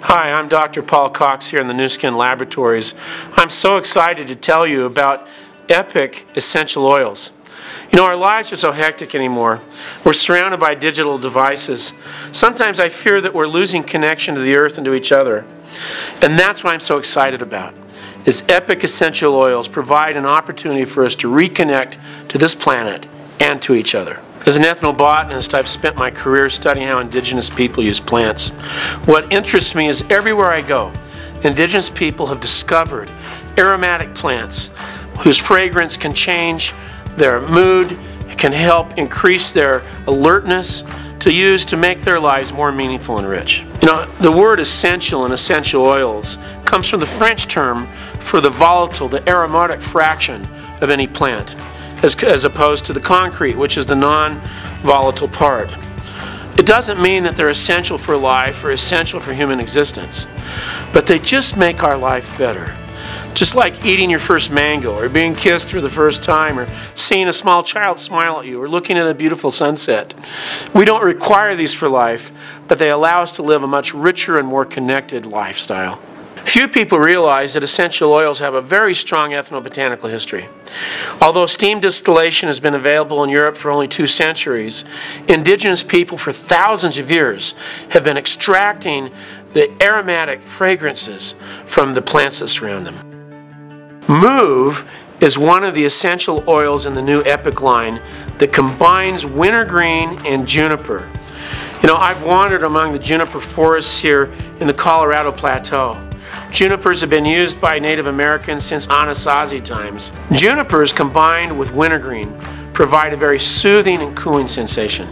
Hi, I'm Dr. Paul Cox here in the Nu Skin Laboratories. I'm so excited to tell you about Epoch Essential Oils. You know, our lives are so hectic anymore. We're surrounded by digital devices. Sometimes I fear that we're losing connection to the earth and to each other. And that's what I'm so excited about, is Epoch Essential Oils provide an opportunity for us to reconnect to this planet and to each other. As an ethnobotanist, I've spent my career studying how indigenous people use plants. What interests me is everywhere I go, indigenous people have discovered aromatic plants whose fragrance can change their mood, can help increase their alertness, to use to make their lives more meaningful and rich. You know, the word essential in essential oils comes from the French term for the volatile, the aromatic fraction of any plant, as opposed to the concrete, which is the non-volatile part. It doesn't mean that they're essential for life or essential for human existence, but they just make our life better. Just like eating your first mango, or being kissed for the first time, or seeing a small child smile at you, or looking at a beautiful sunset. We don't require these for life, but they allow us to live a much richer and more connected lifestyle. Few people realize that essential oils have a very strong ethnobotanical history. Although steam distillation has been available in Europe for only 2 centuries, indigenous people for thousands of years have been extracting the aromatic fragrances from the plants that surround them. Mauve is one of the essential oils in the new Epoch line that combines wintergreen and juniper. You know, I've wandered among the juniper forests here in the Colorado Plateau. Junipers have been used by Native Americans since Anasazi times. Junipers combined with wintergreen provide a very soothing and cooling sensation.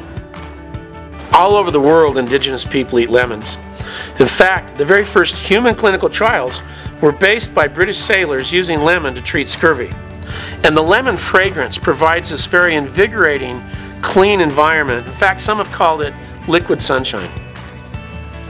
All over the world, indigenous people eat lemons. In fact, the very first human clinical trials were based by British sailors using lemon to treat scurvy. And the lemon fragrance provides this very invigorating, clean environment. In fact, some have called it liquid sunshine.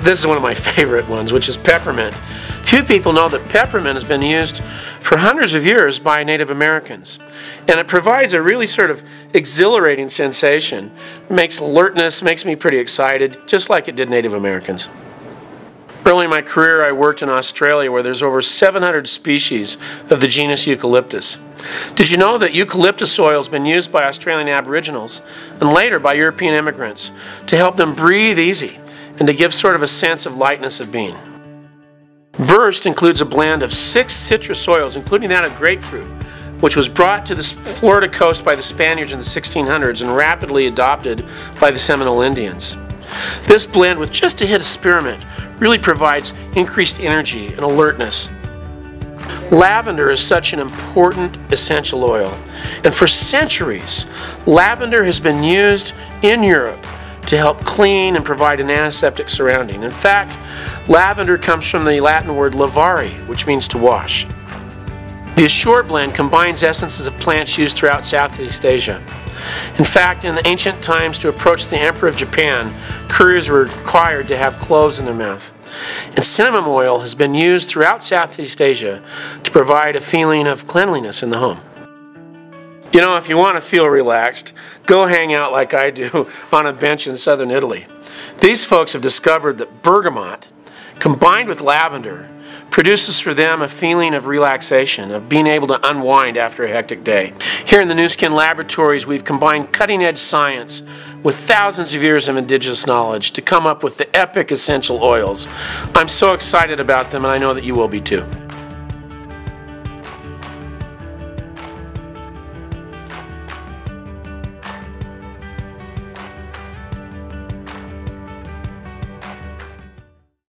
This is one of my favorite ones, which is peppermint. Few people know that peppermint has been used for hundreds of years by Native Americans. And it provides a really sort of exhilarating sensation. It makes alertness, makes me pretty excited, just like it did Native Americans. Early in my career, I worked in Australia where there's over 700 species of the genus Eucalyptus. Did you know that eucalyptus oil has been used by Australian Aboriginals and later by European immigrants to help them breathe easy and to give sort of a sense of lightness of being? Burst includes a blend of 6 citrus oils, including that of grapefruit, which was brought to the Florida coast by the Spaniards in the 1600s and rapidly adopted by the Seminole Indians. This blend, with just a hit of spearmint, really provides increased energy and alertness. Lavender is such an important essential oil, and for centuries, lavender has been used in Europe to help clean and provide an antiseptic surrounding. In fact, lavender comes from the Latin word lavare, which means to wash. The Assure blend combines essences of plants used throughout Southeast Asia. In fact, in the ancient times, to approach the Emperor of Japan, couriers were required to have cloves in their mouth. And cinnamon oil has been used throughout Southeast Asia to provide a feeling of cleanliness in the home. You know, if you want to feel relaxed, go hang out like I do on a bench in southern Italy. These folks have discovered that bergamot, combined with lavender, produces for them a feeling of relaxation, of being able to unwind after a hectic day. Here in the Nu Skin Laboratories, we've combined cutting-edge science with thousands of years of indigenous knowledge to come up with the Epoch Essential Oils. I'm so excited about them, and I know that you will be too.